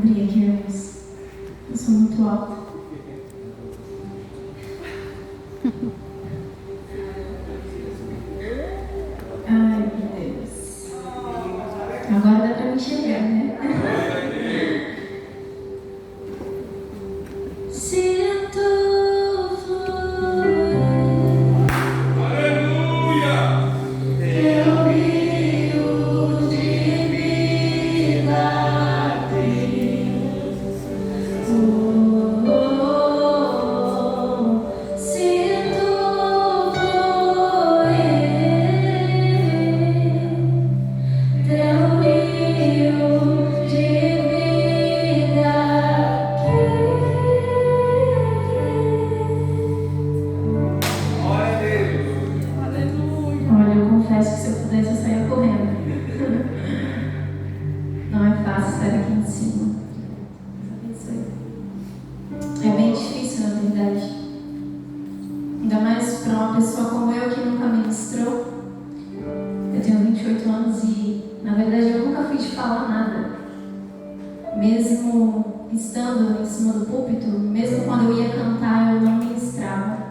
abrir aqui, irmãos. Eu sou muito alta. Ai, meu Deus. Agora dá pra me enxergar, né? Sinto fluir. Aleluia! Teu rio de vida, Deus. Sinto fluir. Teu rio de vida. Olha, eu confesso que se eu pudesse eu saia correndo. Não é fácil estar aqui em cima. É bem difícil, na verdade. Ainda mais para uma pessoa como eu que nunca ministrou. Eu tenho 28 anos e, na verdade, eu nunca fui de falar nada. Mesmo estando em cima do púlpito, mesmo quando eu ia cantar, eu não ministrava.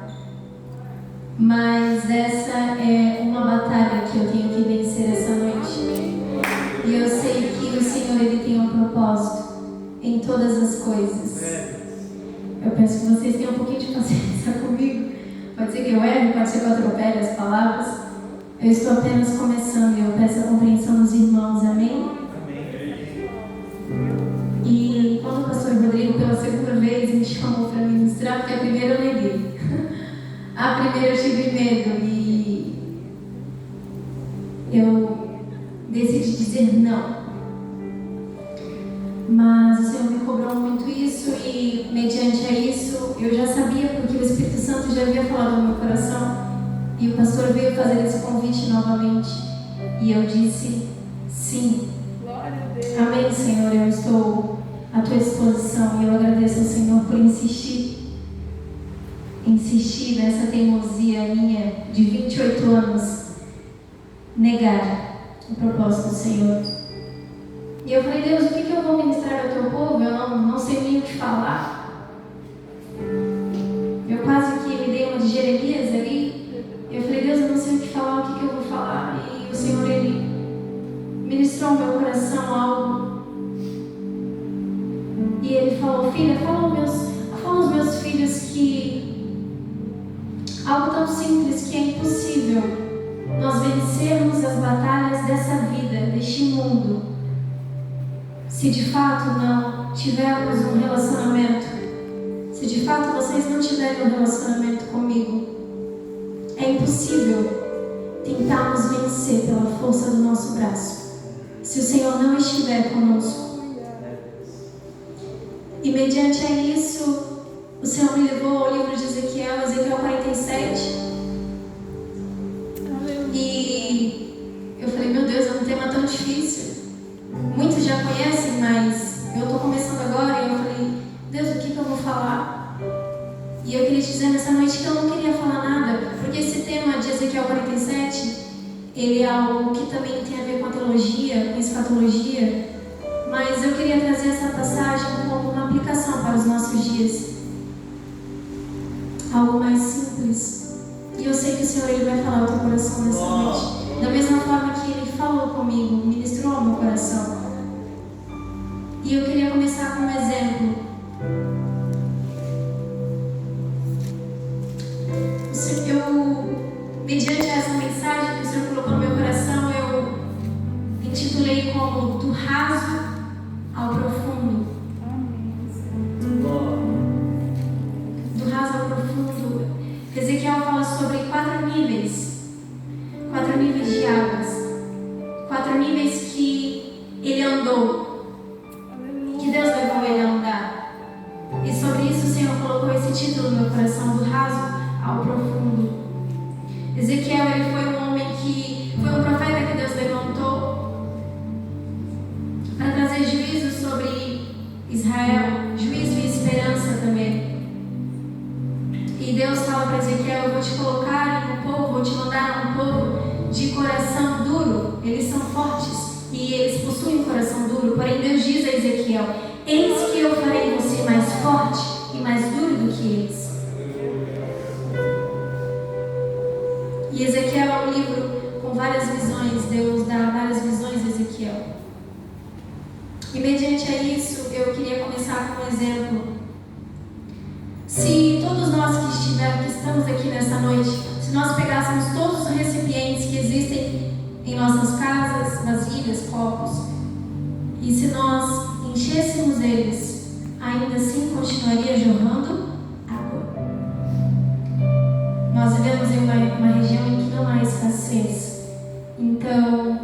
Mas essa é uma batalha que eu tenho que vencer essa noite. E eu sei que o Senhor, Ele tem um propósito em todas as coisas. Eu peço que vocês tenham um pouquinho de paciência comigo. Pode ser que eu erre, pode ser que eu atropele as palavras. Eu estou apenas começando e eu peço a compreensão dos irmãos. Amém? E quando o pastor Rodrigo, pela segunda vez, me chamou para ministrar, porque a primeira eu neguei. A primeira eu tive medo e eu decidi dizer não. Mas o Senhor me cobrou muito isso e, mediante a isso, eu já sabia, porque o Espírito Santo já havia falado no meu coração e o pastor veio fazer esse convite novamente e eu disse sim. Glória a Deus. Amém, Senhor, eu estou à tua disposição e eu agradeço ao Senhor por insistir nessa teimosia minha de 28 anos, negar o propósito do Senhor. E eu falei, Deus, o que eu vou ministrar ao teu povo? Eu não sei nem o que falar. Eu quase que me dei uma de Jeremias ali. Eu falei, Deus, eu não sei o que falar, o que eu vou falar? E o Senhor, Ele ministrou ao meu coração algo. E Ele falou, filha, fala aos meus filhos que algo tão simples que é impossível nós vencermos as batalhas dessa vida, deste mundo, se de fato não tivermos um relacionamento, se de fato vocês não tiverem um relacionamento comigo. É impossível tentarmos vencer pela força do nosso braço, se o Senhor não estiver conosco. E mediante a isso, o Senhor me levou ao livro de Ezequiel 47. E eu falei, meu Deus, é um tema tão difícil. Muitos já conhecem, mas eu estou começando agora. E eu falei, Deus, o que eu vou falar? E eu queria te dizer nessa noite que eu não queria falar nada, porque esse tema de Ezequiel 47, ele é algo que também tem a ver com a teologia, com a escatologia. Mas eu queria trazer essa passagem como uma aplicação para os nossos dias. Algo mais simples. E eu sei que o Senhor, Ele vai falar ao teu coração nessa noite. Da mesma forma que Ele falou comigo, ministrou ao meu coração. E eu queria começar com um exemplo. Mediante essa mensagem que o Senhor colocou no meu coração, eu intitulei como do raso ao profundo. Do raso ao profundo. Ezequiel fala sobre 4 níveis de águas, 4 níveis que ele andou, que Deus levou ele a andar. E sobre isso o Senhor colocou esse título no meu coração, do raso ao profundo. Ezequiel, ele foi um homem que foi um profeta que Deus levantou para trazer juízo sobre Israel, juízo e esperança também. E Deus fala para Ezequiel, eu vou te colocar em um povo, vou te mandar um povo de coração duro. Eles são fortes e eles possuem um coração duro. Porém Deus diz a Ezequiel Eis que eu farei você mais forte e mais duro do que eles. E Ezequiel é um livro com várias visões. Deus dá várias visões a Ezequiel. E mediante a isso, eu queria começar com um exemplo. Se todos nós que estamos aqui nessa noite, se nós pegássemos todos os recipientes que existem em nossas casas, vasilhas, copos, e se nós enchêssemos eles, ainda assim continuaria jorrando água. Nós vivemos em uma região em que não há escassez. Então,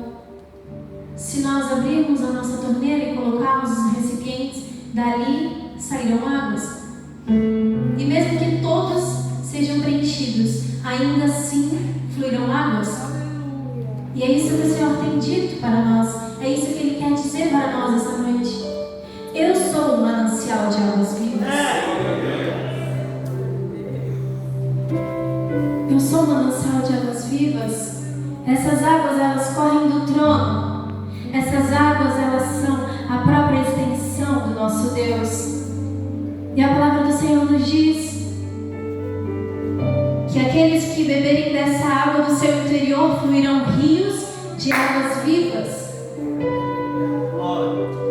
se nós abrirmos a nossa torneira e colocarmos os recipientes, dali sairão águas. E mesmo que todos sejam preenchidos, ainda assim fluirão águas. E é isso que o Senhor tem dito para nós. É isso que Ele quer dizer para nós essa noite. Eu sou o manancial de águas vivas. Eu sou o manancial de águas vivas. Essas águas, elas correm do trono. Essas águas, elas são a própria extensão do nosso Deus. E a palavra do Senhor nos diz que aqueles que beberem dessa água do seu interior fluirão rios de águas vivas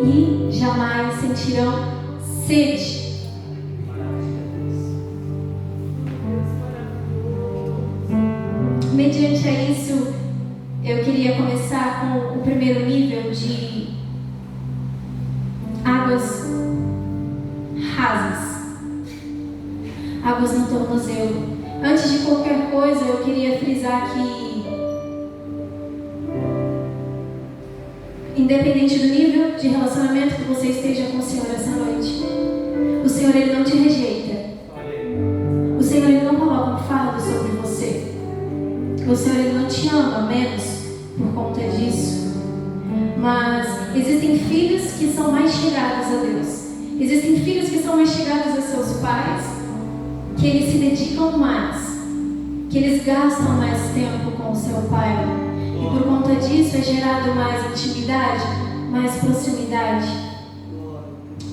e jamais sentirão sede. Mediante a isso, eu queria começar com o primeiro nível de águas rasas, águas no tornozelo. Antes de qualquer coisa, eu queria frisar que, independente do nível de relacionamento que você esteja com o Senhor essa noite, o Senhor, Ele não te rejeita. O Senhor, Ele não coloca um fardo sobre você. O Senhor, Ele não te ama menos por conta disso. Mas existem filhos que são mais chegados a Deus. Existem filhos que são mais chegados a seus pais, que eles se dedicam mais, que eles gastam mais tempo com o seu pai. E por conta disso é gerado mais intimidade, mais proximidade.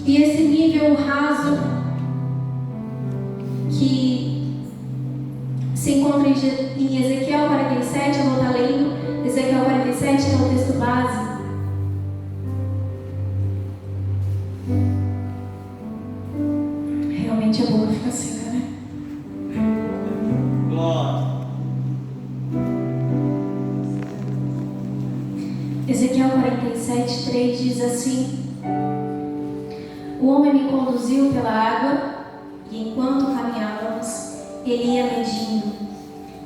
E esse nível raso que se encontra em Ezequiel 47, eu vou estar lendo Ezequiel 47, que é o texto base. Realmente a boca fica seca, né? Ezequiel 47, 3 diz assim: O homem me conduziu pela água, e enquanto caminhávamos, ele ia medindo.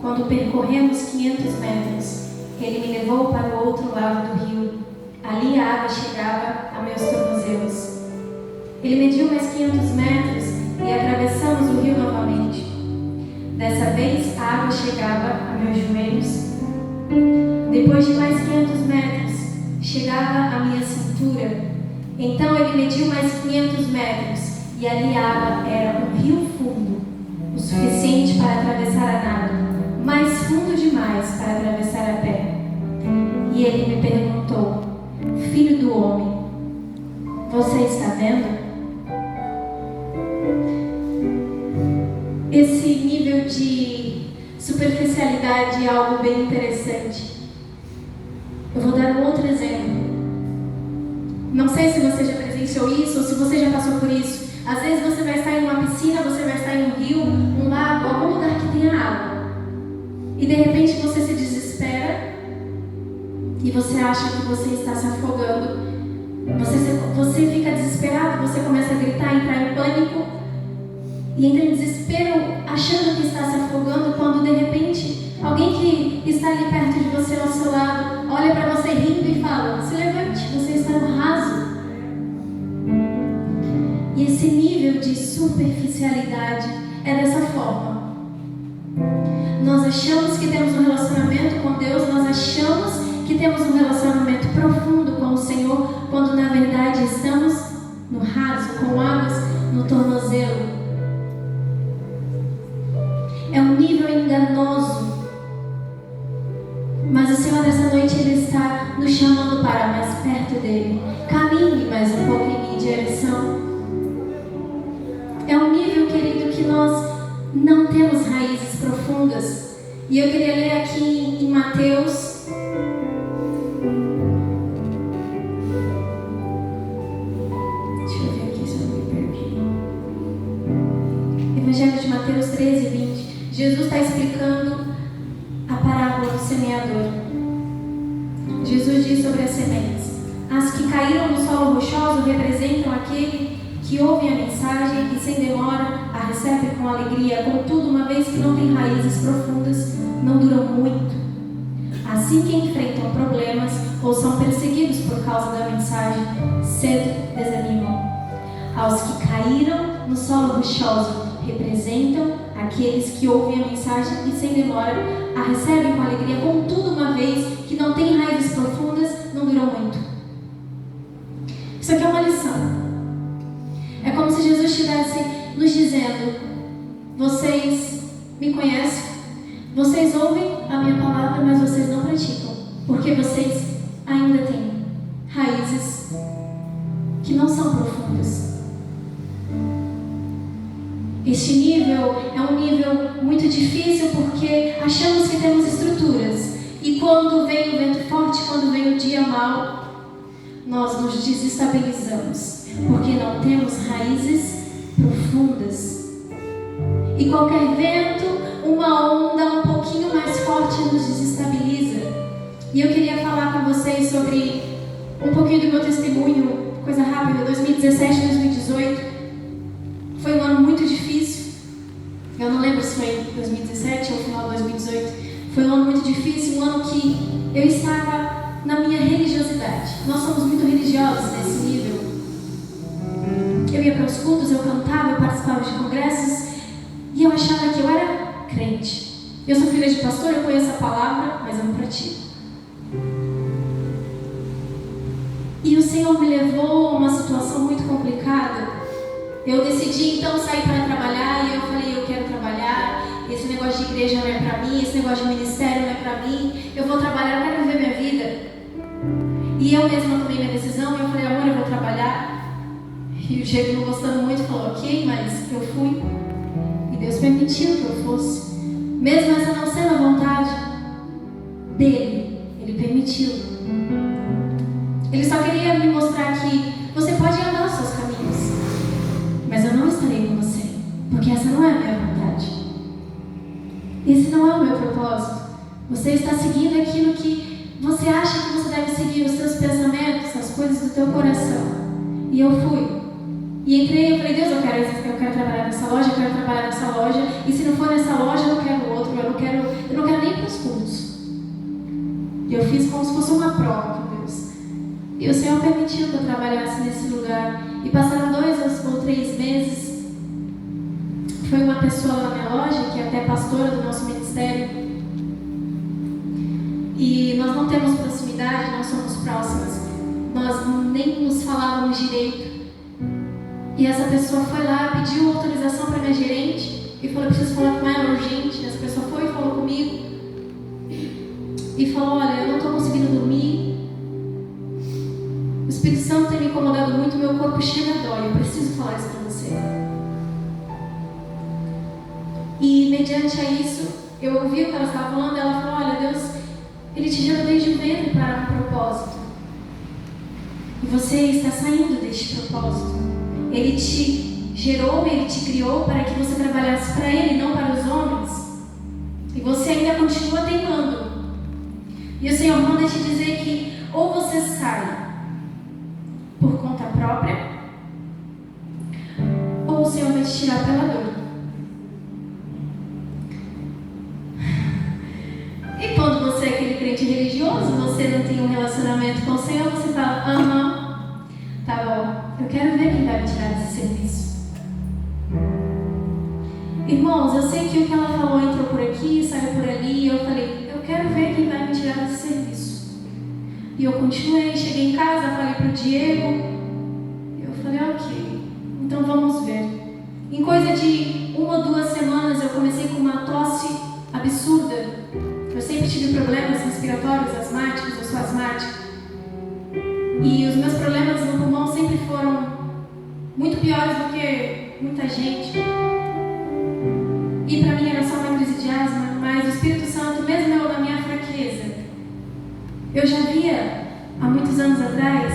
Quando percorremos 500 metros, ele me levou para o outro lado do rio. Ali a água chegava a meus tornozelos. Ele mediu mais 500 metros e atravessamos o rio novamente. Dessa vez a água chegava a meus joelhos. Depois de mais 500 metros, chegava à minha cintura. Então ele mediu mais 500 metros e ali a água era um rio fundo, o suficiente para atravessar a nado, mas fundo demais para atravessar a pé. E ele me perguntou: Filho do homem, você está vendo? Esse nível de superficialidade é algo bem interessante. Eu vou dar um outro exemplo. Não sei se você já presenciou isso ou se você já passou por isso. Às vezes você vai estar em uma piscina, você vai estar em um rio, um lago, algum lugar que tenha água. E de repente você se desespera e você acha que você está se afogando. Você fica desesperado, você começa a gritar, entrar em pânico e entra em desespero achando que está se afogando, quando de repente alguém que está ali perto de você ao seu lado olha para você rindo e fala: se levante, você está no raso. E esse nível de superficialidade é dessa forma. Nós achamos que temos um relacionamento com Deus, nós achamos que temos um relacionamento profundo com o Senhor, quando na verdade estamos no raso, com águas no tornozelo. É um nível enganoso. Mas o Senhor nessa noite, Ele está nos chamando para mais perto dEle. Caminhe mais um pouco em minha direção. é um nível, querido, que nós não temos raízes profundas. E eu queria ler aqui em Mateus. Deixa eu ver aqui se eu não me perdi. Evangelho de Mateus 13, 20. Jesus está explicando a parábola do semeador. Jesus diz sobre as sementes: as que caíram no solo rochoso representam aquele que ouve a mensagem e sem demora a recebe com alegria, contudo, uma vez que não tem raízes profundas, não duram muito. Assim que enfrentam problemas ou são perseguidos por causa da mensagem, cedo desanimam. Aos que caíram no solo rochoso representam aqueles que ouvem a mensagem e sem demora a recebem com alegria, contudo, uma vez que não tem raízes profundas, não duram muito. Isso aqui é uma lição. É como se Jesus estivesse nos dizendo: vocês me conhecem, vocês ouvem a minha palavra, mas vocês não praticam, porque vocês ainda têm raízes que não são profundas. Este nível é um nível muito difícil porque achamos que temos estruturas e quando vem o vento forte, quando vem o dia mau, nós nos desestabilizamos porque não temos raízes profundas. E qualquer vento, uma onda um pouquinho mais forte nos desestabiliza. E eu queria falar com vocês sobre um pouquinho do meu testemunho, coisa rápida. 2017, 2018 foi um ano muito difícil. Eu não lembro se foi em 2017 ou final de 2018. Foi um ano muito difícil, um ano que eu estava na minha religiosidade. Nós somos muito religiosos nesse nível. Eu ia para os cultos, eu cantava, eu participava de congressos e eu achava que eu era crente. Eu sou filha de pastor, eu conheço a palavra, mas eu não pratico. E o Senhor me levou a uma situação muito complicada. Eu decidi então sair para trabalhar e eu falei: eu quero trabalhar, esse negócio de igreja não é para mim, esse negócio de ministério não é para mim, eu vou trabalhar, eu quero viver minha vida. E eu mesma tomei minha decisão e eu falei: amor, eu vou trabalhar. E o Diego, não gostando muito, falou: ok, mas eu fui. E Deus permitiu que eu fosse. Mesmo essa não sendo a vontade dele, ele permitiu. Ele só queria me mostrar que você pode andar os seus caminhos, mas eu não estarei com você, porque essa não é a minha vontade. Esse não é o meu propósito. Você está seguindo aquilo que você acha que você deve seguir, os seus pensamentos, as coisas do teu coração. E eu fui. E entrei e falei: Deus, eu quero trabalhar nessa loja, eu quero trabalhar nessa loja. E se não for nessa loja, eu não quero outro, eu não quero nem para os cultos. E eu fiz como se fosse uma prova com Deus. E o Senhor permitiu que eu trabalhasse nesse lugar. E passaram 2 ou 3 meses. Foi uma pessoa na minha loja, que é até pastora do nosso ministério. E nós não temos proximidade, não somos próximas. Nós nem nos falávamos direito. E essa pessoa foi lá, pediu autorização para minha gerente e falou: eu preciso falar com ela urgente. Essa pessoa foi e falou comigo. E falou: olha, eu não estou conseguindo dormir. O Espírito Santo tem me incomodado muito, meu corpo chega a dói, eu preciso falar isso para você. E mediante a isso, eu ouvi o que ela estava falando. Ela falou: olha, Deus, Ele te gerou desde o ventre para um propósito. E você está saindo deste propósito. Ele te gerou, Ele te criou para que você trabalhasse para Ele, não para os homens. E você ainda continua teimando. E o Senhor manda te dizer que ou você sai por conta própria, ou o Senhor vai te tirar pela dor. E quando você é aquele crente religioso, você não tem um relacionamento com o Senhor, você fala: aham, tá bom, eu quero ver quem vai me tirar desse serviço. Irmãos, eu sei que o que ela falou entrou por aqui, saiu por ali, e eu falei: eu quero ver quem vai me tirar desse serviço. E eu continuei, cheguei em casa, falei pro Diego, eu falei: ok, então vamos ver. Em coisa de 1 ou 2 semanas eu comecei com uma tosse absurda. Eu sempre tive problemas respiratórios, asmáticos, eu sou asmática. E os meus problemas no pulmão sempre foram muito piores do que muita gente. E para mim era só uma crise de asma, mas o Espírito Santo, mesmo eu na minha fraqueza, eu já havia, há muitos anos atrás,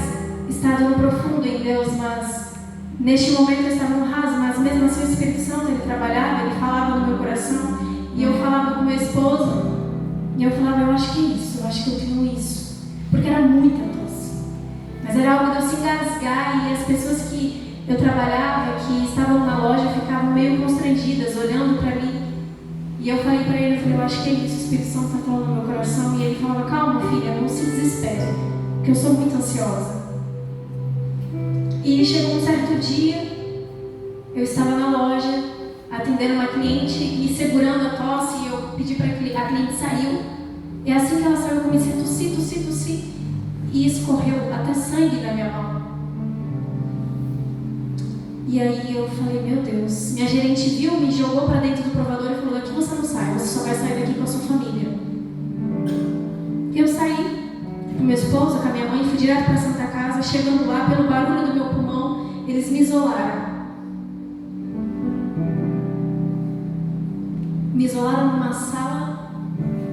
estado no profundo em Deus, mas neste momento eu estava no raso, mas mesmo assim o Espírito Santo, ele trabalhava, ele falava no meu coração, e eu falava com meu esposo, e eu falava, eu acho que é isso, eu acho que eu tenho isso, porque era muita tosse, mas era algo de eu se engasgar, e as pessoas que eu trabalhava, que estavam na loja, ficavam meio constrangidas, olhando para mim, e eu falei para ele, eu falei, eu acho que é isso, o Espírito Santo está falando no meu coração, e ele falava, calma filha, não se desespere, porque eu sou muito ansiosa. E chegou um certo dia, eu estava na loja, atendendo uma cliente e segurando a tosse, e eu pedi para que a cliente saiu. E assim que ela saiu, eu comecei a tossir, e escorreu até sangue na minha mão. E aí eu falei, meu Deus, minha gerente viu, me jogou para dentro do provador e falou, daqui você não sai, você só vai sair daqui com a sua família. E eu saí com meu esposo, com a minha mãe, fui direto para a Santa Casa. Chegando lá, pelo barulho do meu pulmão, eles me isolaram. Me isolaram numa sala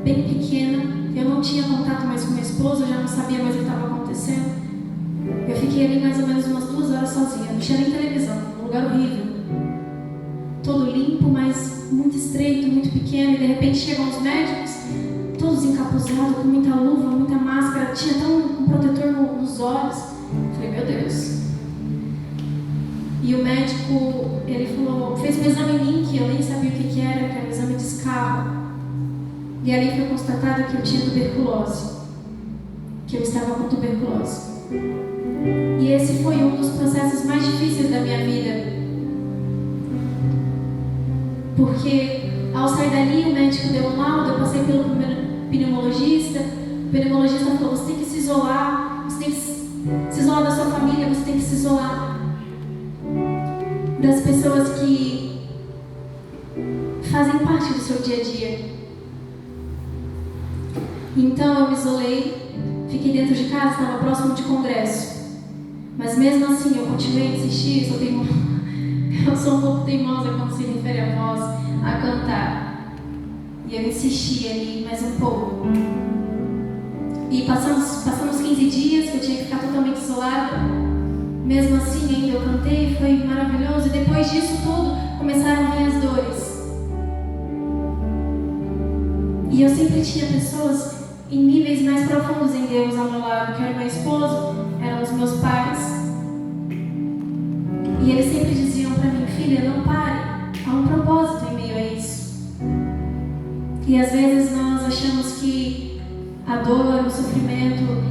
bem pequena. Eu não tinha contato mais com meu esposo, eu já não sabia mais o que estava acontecendo. Eu fiquei ali mais ou menos umas 2 horas sozinha, não tinha nem televisão, num lugar horrível. Todo limpo, mas muito estreito, muito pequeno, e de repente chegam os médicos, todos encapuzados, com muita luva, muita máscara, tinha até um protetor nos olhos. Eu falei, meu Deus. E o médico, ele falou, fez um exame em mim, que eu nem sabia o que era, que era um exame de escarro. E ali foi constatado que eu tinha tuberculose, que eu estava com tuberculose. E esse foi um dos processos mais difíceis da minha vida. Porque ao sair dali, o médico deu um laudo, eu passei pelo pneumologista. O pneumologista falou, você tem que se isolar, você tem que se isolar da sua família, você tem que se isolar das pessoas que fazem parte do seu dia a dia. Então eu me isolei, fiquei dentro de casa, estava próximo de congresso. Mas mesmo assim eu continuei a insistir, eu sou um pouco teimosa quando se refere à voz, a cantar. E eu insisti ali mais um pouco. E passamos 15 dias que eu tinha que ficar totalmente isolada. Mesmo assim ainda eu cantei, foi maravilhoso. E depois disso tudo começaram a vir as dores. E eu sempre tinha pessoas em níveis mais profundos em Deus ao meu lado, que era meu esposo, eram os meus pais. E eles sempre diziam para mim, filha, não pare, há um propósito em meio a isso. E às vezes nós achamos que a dor, o sofrimento,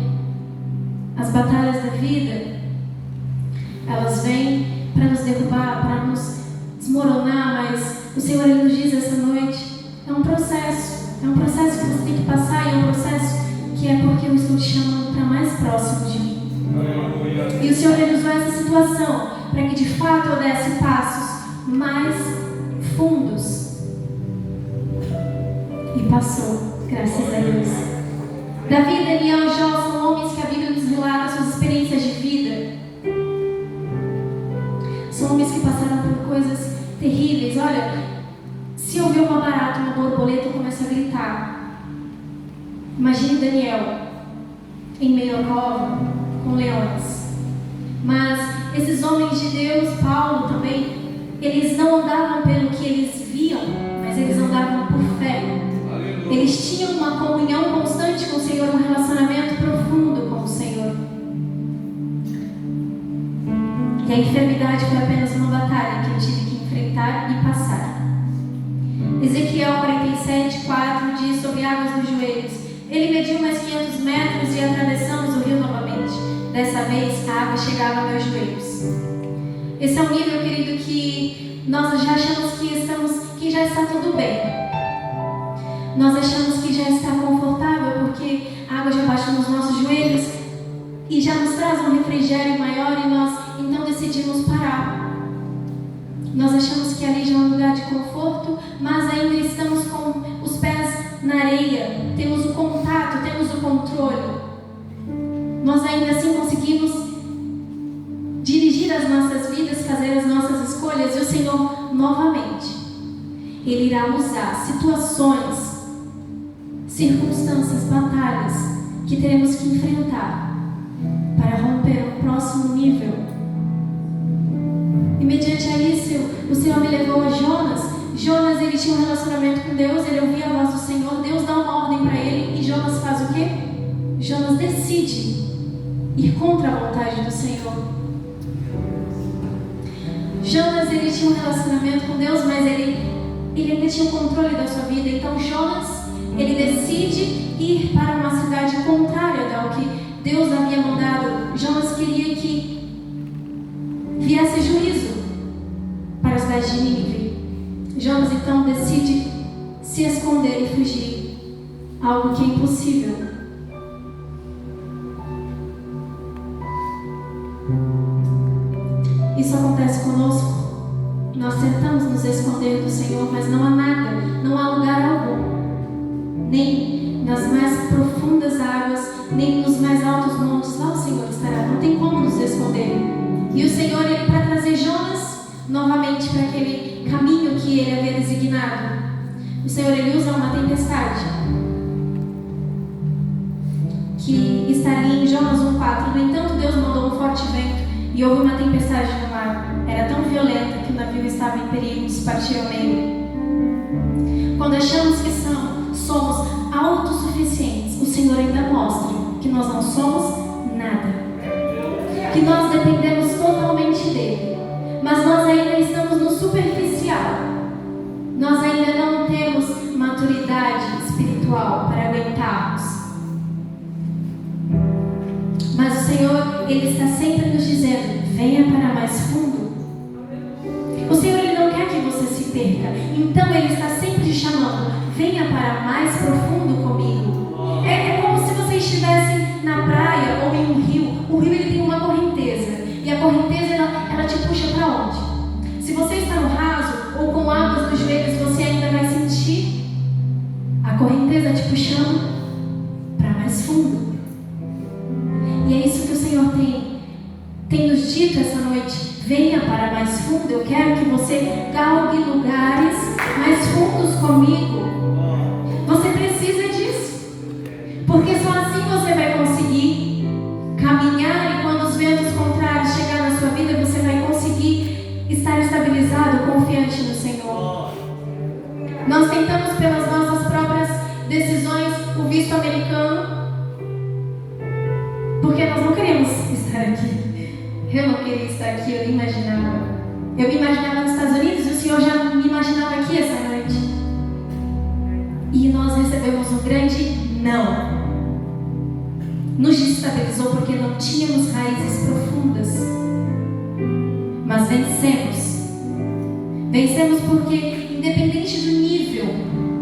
as batalhas da vida, elas vêm para nos derrubar, para nos desmoronar, mas o Senhor ele nos diz essa noite, é um processo que você tem que passar, e é um processo que é porque eu estou te chamando para mais próximo de mim. E o Senhor ele usou essa situação para que de fato eu desse passos mais fundos. E passou, graças a Deus. Davi, Daniel e Jó são homens que a Bíblia nos relata suas experiências de vida. São homens que passaram por coisas terríveis. Olha, se eu ver uma barata, uma borboleta, eu começo a gritar. Imagine Daniel em meio à cova com leões. Mas esses homens de Deus, Paulo também, eles não andavam pelo que eles viam, mas eles andavam por fé. Eles tinham uma comunhão constante com o Senhor, um relacionamento profundo com o Senhor. E a enfermidade foi apenas uma batalha que eu tive que enfrentar e passar. Ezequiel 47:4 diz sobre águas dos joelhos. Ele mediu mais 500 metros e atravessamos o rio novamente. Dessa vez, a água chegava a meus joelhos. Esse é um nível, querido, que nós já achamos que já está tudo bem. Nós achamos que já está confortável, porque a água já bate nos nossos joelhos e já nos traz um refrigério maior, e nós então decidimos parar. Nós achamos que ali já é um lugar de conforto, mas ainda estamos com os pés na areia, temos o contato, temos o controle. Nós ainda assim conseguimos dirigir as nossas vidas, novamente, Ele irá usar situações, circunstâncias, batalhas que teremos que enfrentar para romper o próximo nível. E mediante a isso, o Senhor me levou a Jonas. Jonas, ele tinha um relacionamento com Deus, ele ouvia a voz do Senhor, Deus dá uma ordem para ele e Jonas faz o quê? Jonas decide ir contra a vontade do Senhor. Jonas, ele tinha um relacionamento com Deus, mas ele ainda tinha o controle da sua vida. Então Jonas, ele decide ir para uma cidade contrária ao que Deus havia mandado. Jonas queria que viesse juízo para a cidade de Nínive. Jonas então decide se esconder e fugir, algo que é impossível. Isso acontece conosco. Nós tentamos nos esconder do Senhor, mas não há nada, não há lugar algum, nem nas mais profundas águas, nem nos mais altos montes. Lá o Senhor estará, não tem como nos esconder. E o Senhor, ele para trazer Jonas novamente para aquele caminho que ele havia designado, o Senhor, ele usa uma tempestade que está ali em Jonas 1:4. No entanto, Deus mandou um forte vento e houve uma tempestade no mar. Era tão violenta que o navio estava em perigo de se partir ao meio. Quando achamos que somos autossuficientes, o Senhor ainda mostra que nós não somos nada, que nós dependemos totalmente dele, mas nós ainda estamos no superficial. Nós ainda não temos maturidade espiritual para aguentarmos. Mas o Senhor, ele está sempre nos dizendo: venha para mais fundo. O Senhor, ele não quer que você se perca. Então ele está sempre te chamando: venha para mais profundo comigo. É como se você estivesse na praia ou em um rio. O rio, ele tem uma correnteza. E a correnteza, ela te puxa para onde? Se você está no raso ou com águas nos joelhos, você ainda vai sentir a correnteza te puxando para mais fundo. E é isso que o Senhor tem nos dito essa noite: venha para mais fundo. Eu quero que você galgue lugares mais fundos comigo. Você precisa disso, porque só assim você vai conseguir caminhar, e quando os ventos contrários chegarem na sua vida, você vai conseguir estar estabilizado, confiante no Senhor. Nós tentamos pelas nossas próprias decisões o visto americano, porque nós não queremos estar aqui. Eu não queria estar aqui, eu nem imaginava. Eu me imaginava nos Estados Unidos e o Senhor já me imaginava aqui essa noite. E nós recebemos um grande não. Nos desestabilizou porque não tínhamos raízes profundas. Mas vencemos. Vencemos porque, independente do nível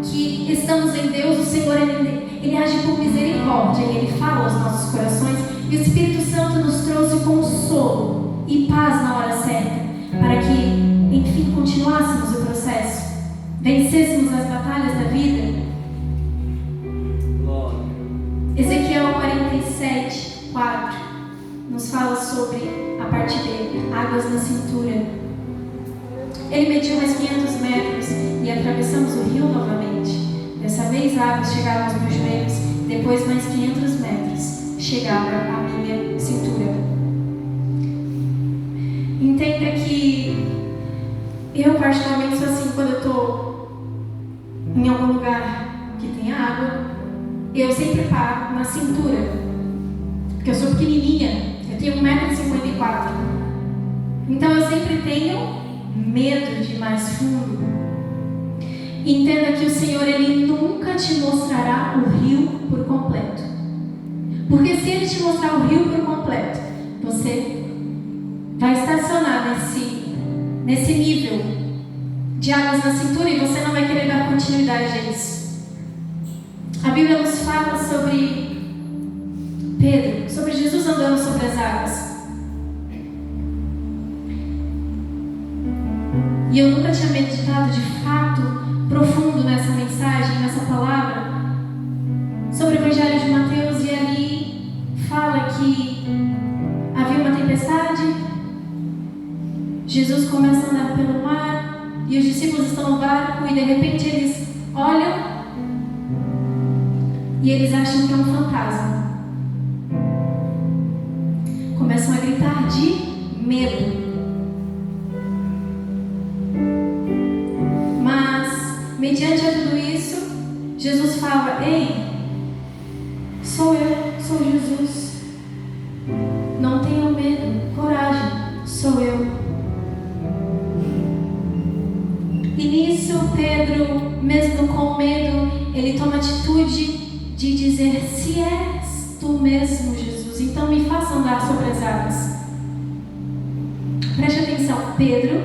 que estamos em Deus, o Senhor, ele age por misericórdia e ele fala aos nossos corações. E o Espírito Santo nos trouxe consolo e paz na hora certa, para que, enfim, continuássemos o processo, vencêssemos as batalhas da vida. Ezequiel 47:4 nos fala sobre a parte B, águas na cintura. Ele mediu mais 500 metros e atravessamos o rio novamente. Dessa vez a água chegava aos meus joelhos, depois mais 500 metros chegava à minha cintura. Entenda que eu particularmente sou assim: quando eu estou em algum lugar que tem água, eu sempre paro na cintura, porque eu sou pequenininha, eu tenho 1,54 m, então eu sempre tenho medo de mais fundo. Entenda que o Senhor, ele nunca te mostrará o rio por completo, porque se ele te mostrar o rio por completo, você vai estacionar nesse nível de águas na cintura e você não vai querer dar continuidade a isso. A Bíblia nos fala sobre Pedro, sobre Jesus andando sobre as águas. E eu nunca tinha meditado de fato profundo nessa mensagem, nessa palavra, sobre o Evangelho de Mateus, e ali fala que havia uma tempestade, Jesus começa a andar pelo mar e os discípulos estão no barco e de repente eles olham e eles acham que é um fantasma. Começam a gritar de medo. Mas, mediante a tudo isso, Jesus fala: ei, sou eu, sou Jesus. Não tenham medo, coragem, sou eu. E nisso, Pedro, mesmo com medo, ele toma atitude de dizer: se és tu mesmo, Jesus, então me faça andar sobre as águas. Preste atenção, Pedro,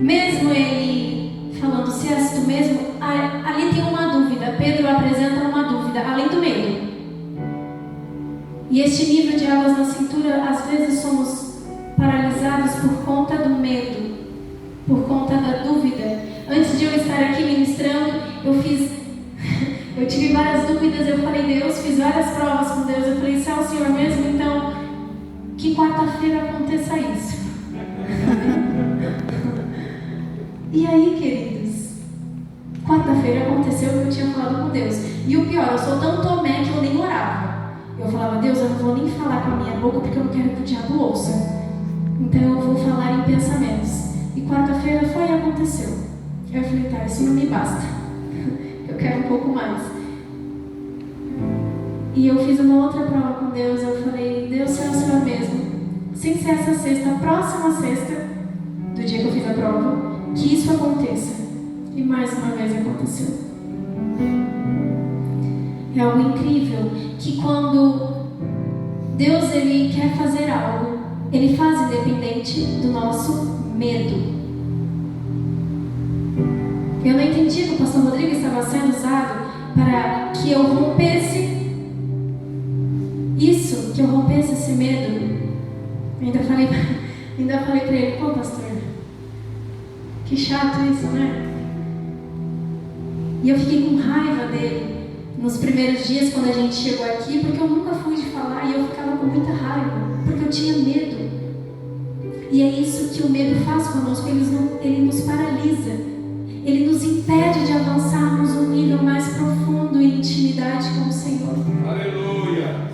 mesmo ele falando se és tu mesmo, ali tem uma dúvida. Pedro apresenta uma dúvida, além do medo. E este nível de águas na cintura, às vezes somos paralisados por conta do medo, por conta da dúvida. Antes de eu estar aqui ministrando, eu tive várias dúvidas. Eu falei: Deus, fiz várias provas com Deus. Eu falei: se é o Senhor mesmo, então que quarta-feira aconteça isso. E aí, queridos, quarta-feira aconteceu o que eu tinha falado com Deus. E o pior, eu sou tão tomé que eu nem orava. Eu falava: Deus, eu não vou nem falar com a minha boca porque eu não quero que o diabo ouça. Então eu vou falar em pensamentos. E quarta-feira foi e aconteceu. Eu falei: tá, isso não me basta. Eu quero um pouco mais. E eu fiz uma outra prova com Deus. Eu falei: Deus, se é o Senhor mesmo, sem ser essa sexta, a próxima sexta do dia que eu fiz a prova, que isso aconteça. E mais uma vez aconteceu. É algo incrível que quando Deus ele quer fazer algo, ele faz independente do nosso medo. Eu não entendi que o pastor Rodrigo estava sendo usado para que eu rompesse isso, que eu rompesse esse medo. Ainda falei para ele: pô, pastor, que chato isso, né? E eu fiquei com raiva dele nos primeiros dias quando a gente chegou aqui, porque eu nunca fui de falar e eu ficava com muita raiva, porque eu tinha medo. E é isso que o medo faz conosco, ele nos paralisa, ele nos impede de avançarmos um nível mais profundo em intimidade com o Senhor. Aleluia!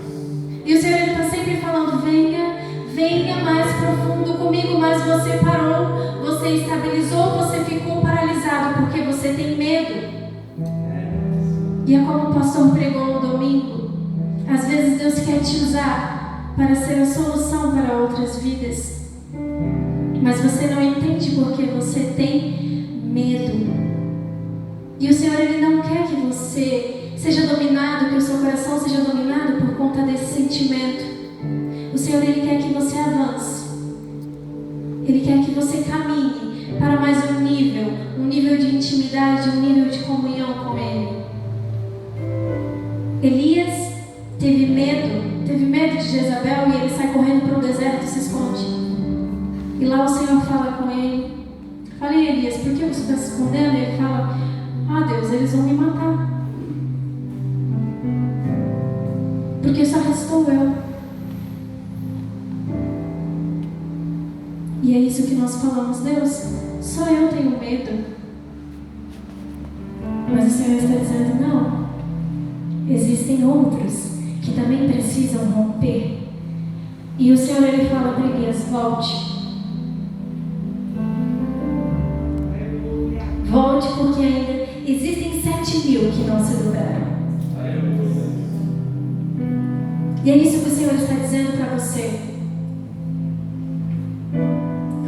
E o Senhor está sempre falando: venha mais profundo comigo, mas você parou, você estabilizou, você ficou paralisado porque você tem medo. E é como o pastor pregou no domingo, às vezes Deus quer te usar para ser a solução para outras vidas, mas você não entende porque você tem medo. E o Senhor ele não quer que você seja dominado, que o seu coração seja dominado por conta desse sentimento. O Senhor ele quer que você avance. Ele quer que você caminhe para mais um nível de intimidade, um nível de comunhão com Ele. Elias teve medo de Jezabel e ele sai correndo para o deserto e se esconde. E lá o Senhor fala com ele: falei, Elias, por que você está se escondendo? E ele fala: Deus, eles vão me matar, porque só restou eu. E é isso que nós falamos: Deus, só eu tenho medo. Mas o Senhor está dizendo: não, existem outros que também precisam romper. E o Senhor ele fala para Elias: volte. Volte, porque ainda existem 7.000 que não se dobraram. E é isso que o Senhor está dizendo para você.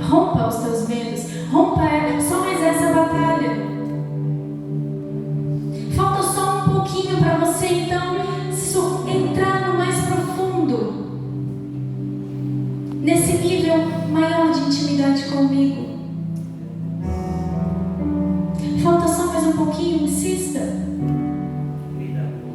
Rompa os teus medos. Rompa só mais essa batalha. Falta só um pouquinho para você então entrar no mais profundo, nesse nível maior de intimidade comigo. Falta só mais um pouquinho, insista.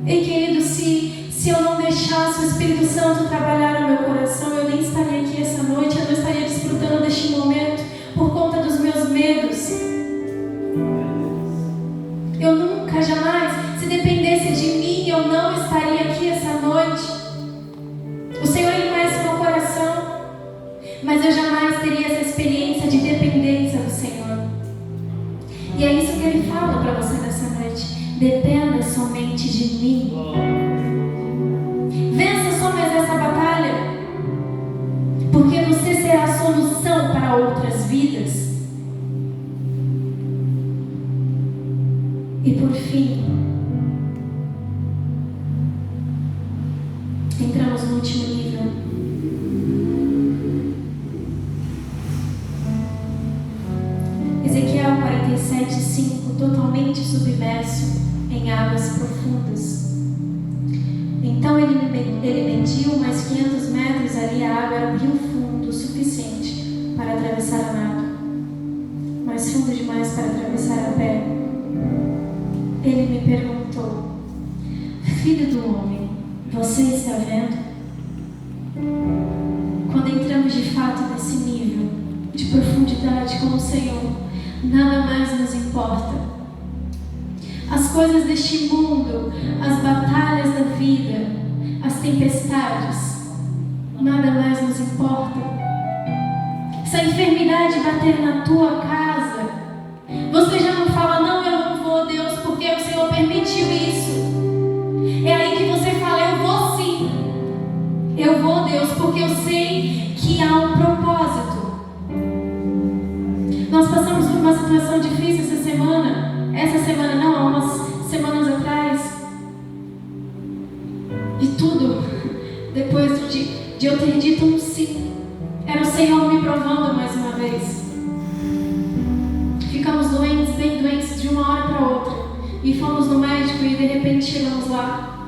Ei, querido, se eu não deixasse o Espírito Santo trabalhar no meu coração, eu nem estaria aqui essa noite, eu não estaria desfrutando deste momento por conta dos meus medos. Eu nunca, jamais, se dependesse de mim, eu não estaria aqui essa noite. O Senhor ele conhece meu coração, mas eu jamais teria essa experiência de dependência do Senhor. para outras vidas. E por fim, entramos no último nível. Ezequiel 47:5, totalmente submerso em águas profundas. Então ele mediu mais 500 metros, ali a água era um rio fundo o suficiente para atravessar a nado, mas fundo demais para atravessar a pé. Ele me perguntou: filho do homem, você está vendo? Quando entramos de fato nesse nível de profundidade com o Senhor, nada mais nos importa. As coisas deste mundo, as batalhas da vida, as tempestades, nada mais nos importa. Se a enfermidade bater na tua casa, você já não fala: não, eu não vou, Deus, porque o Senhor permitiu isso. É aí que você fala: eu vou sim. Eu vou, Deus, porque eu sei que há um propósito. Nós passamos por uma situação difícil essa semana. Essa semana não, há umas semanas atrás. E tudo, depois de eu ter dito um sim, era o Senhor me provando mais uma vez. Ficamos doentes, bem doentes, de uma hora para outra. E fomos no médico e de repente chegamos lá.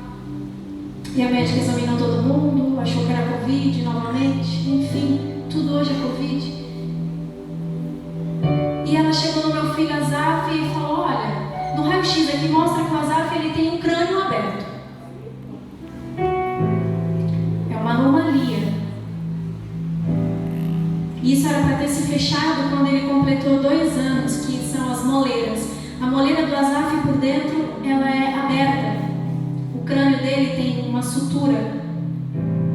E a médica examinou todo mundo, achou que era Covid novamente. Enfim, tudo hoje é Covid. E ela chegou no meu filho Azaf e falou: olha, no raio-x aqui mostra que o Azaf ele tem um crânio aberto. É uma anomalia. E isso era para ter se fechado quando ele completou 2 anos, que são as moleiras. A moleira do Azaf por dentro, ela é aberta. O crânio dele tem uma sutura.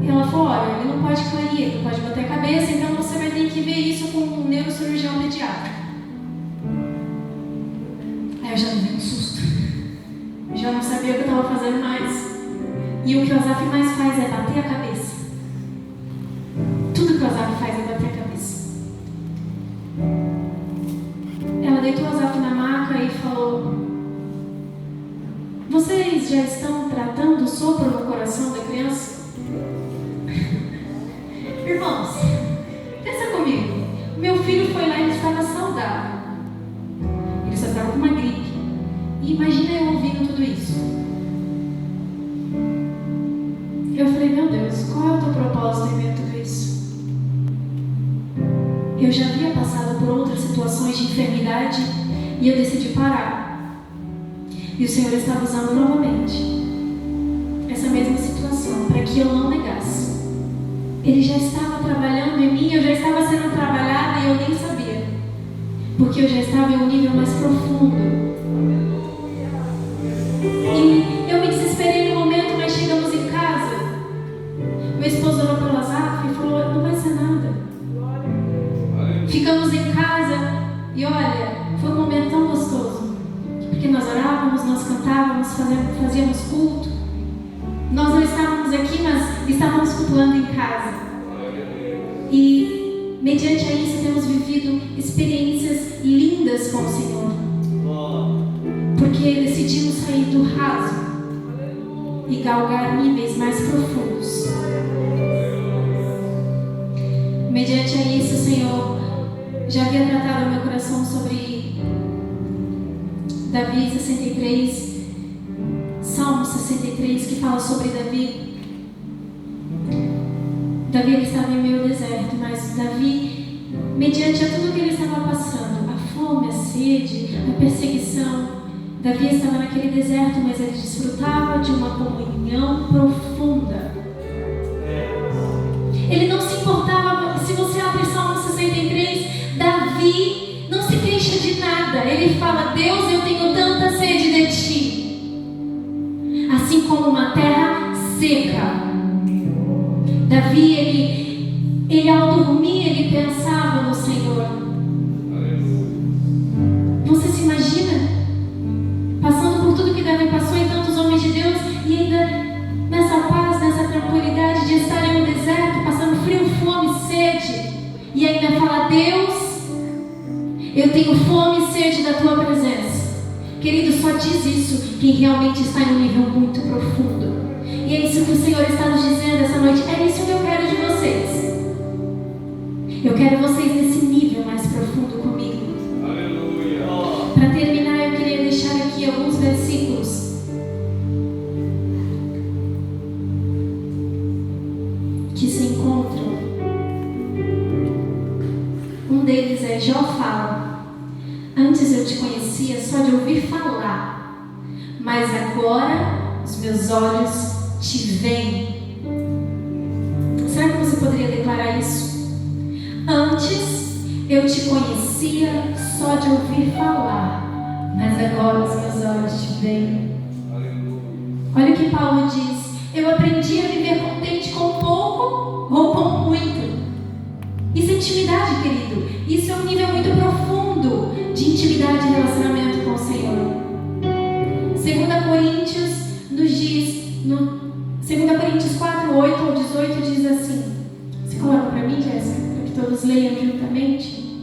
E ela falou: olha, ele não pode cair, ele não pode bater a cabeça, então você vai ter que ver isso com um neurocirurgião pediatra. Aí eu já me dei um susto. Eu já não sabia o que eu estava fazendo mais. E o que o Azaf mais faz é bater a cabeça. Tudo que o Azaf faz é bater a cabeça. Ela deitou o Azaf na maca e falou: vocês já estão tratando o sopro no coração da criança? Irmãos, pensa comigo. Meu filho foi lá e ele estava saudável. Ele só estava com uma gripe. E imagina eu ouvindo tudo isso. Eu falei: meu Deus, qual é o teu propósito em ver tudo isso? Eu já havia passado por outras situações de enfermidade e eu decidi parar. E o Senhor estava usando novamente essa mesma situação para que eu não negasse. Ele já estava trabalhando em mim, eu já estava sendo trabalhada e eu nem sabia. Porque eu já estava em um nível mais profundo. E eu me desesperei no momento, mas chegamos em casa. Meu esposo olhou para o Azaf e falou: não vai ser nada. Ficamos em casa e olha, foi um momento tão gostoso. Porque nós orávamos, nós cantávamos, fazíamos culto. Nós não estávamos aqui, mas estávamos cultuando em casa. E mediante a isso temos vivido experiências lindas com o Senhor. Porque decidimos sair do raso e galgar níveis mais profundos. Mediante a isso, o Senhor já havia tratado o meu coração sobre Davi 63, Salmo 63, que fala sobre Davi. Davi ele estava em meio ao deserto, mas Davi, mediante a tudo que ele estava passando, a fome, a sede, a perseguição, Davi estava naquele deserto, mas ele desfrutava de uma comunhão profunda. Ele não se importava. Se você abre Salmo 63, Davi não se queixa de nada. Ele fala: Deus, eu tenho tanta sede de ti, assim como uma terra seca. Davi, ele ao dormir, ele pensava no Senhor. Você se imagina passando por tudo que Davi passou e tantos homens de Deus, e ainda nessa paz, nessa tranquilidade de estarem no deserto, passando frio, fome, sede, e ainda fala: Deus, eu tenho fome e sede da tua presença. Querido, só diz isso quem realmente está em um nível muito profundo. E é isso que o Senhor está nos dizendo essa noite. É isso que eu quero de vocês. Eu quero vocês nesse nível mais profundo comigo. Aleluia. Para terminar, eu queria deixar aqui alguns versículos que se encontram. Um deles é: Jó fala: antes eu te conhecia só de ouvir falar, mas agora os meus olhos te veem. Será que você poderia declarar isso? Antes eu te conhecia só de ouvir falar, mas agora os meus olhos te veem. Olha o que Paulo diz: eu aprendi a viver contente com pouco ou com muito. Isso é intimidade, querido. Isso é um nível muito profundo de intimidade e relacionamento com o Senhor. 2 Coríntios nos diz, no 2 Coríntios 4, 8 ao 18 diz assim. Você coloca para mim, Jéssica, para que todos leiam juntamente?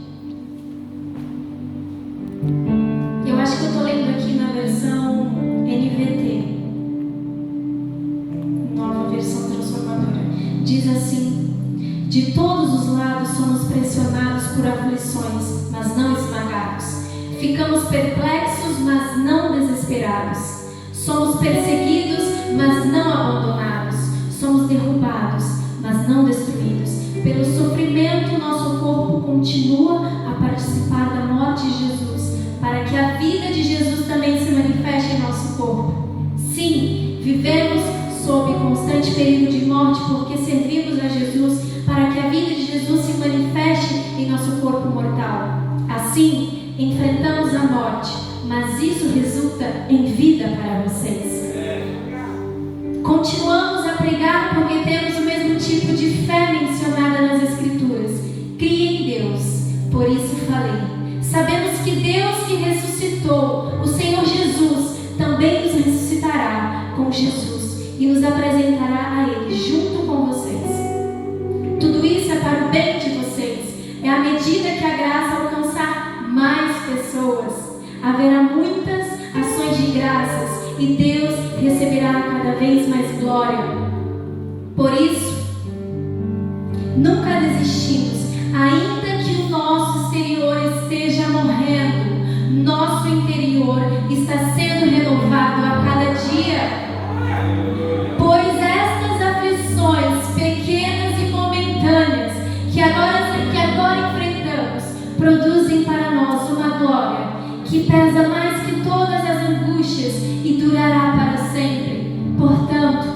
Eu acho que eu estou lendo aqui na versão NVT, nova versão transformadora. Diz assim: de todos os lados somos pressionados por aflições, mas não esmagados. Ficamos perplexos, mas não desesperados. Somos perseguidos, mas não abandonados. Somos derrubados, mas não destruídos. Pelo sofrimento, nosso corpo continua a participar da morte de Jesus, para que a vida de Jesus também se manifeste em nosso corpo. Sim, vivemos sob constante perigo de morte, porque servimos a Jesus, para que a vida de Jesus se manifeste em nosso corpo mortal. Assim, enfrentamos a morte, mas isso resulta em vida para vocês. Continuamos a pregar porque temos o mesmo tipo de fé mencionada nas Escrituras. Crie em Deus, por isso falei. Sabemos que Deus que ressuscitou o Senhor Jesus também nos ressuscitará com Jesus e nos apresentará a Ele junto com vocês. Tudo isso é para o bem de vocês. É à medida que a graça alcançar mais pessoas, haverá muitas ações de graças e Deus receberá cada vez mais glória. Por isso, nunca desistimos, ainda que o nosso exterior esteja morrendo, nosso interior está sendo renovado a cada dia. Pois estas aflições pequenas e momentâneas que agora enfrentamos produzem para nós uma glória que pesa mais que todas as angústias e durará para sempre. Portanto,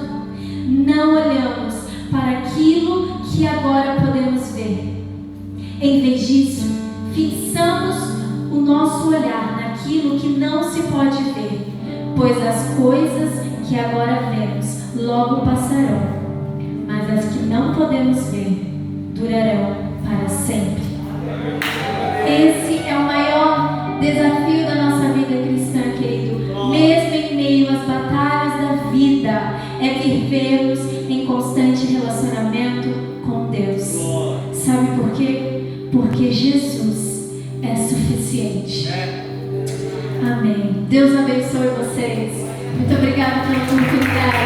não olhamos para aquilo que agora podemos ver. Em vez disso, fixamos o nosso olhar naquilo que não se pode ver, pois as coisas que agora vemos logo passarão, mas as que não podemos ver durarão para sempre. Esse é o maior desafio da nossa vida cristã, querido. Mesmo em meio às batalhas da vida, é vivermos em constante relacionamento com Deus. Sabe por quê? Porque Jesus é suficiente. Amém. Deus abençoe vocês. Muito obrigada pela oportunidade.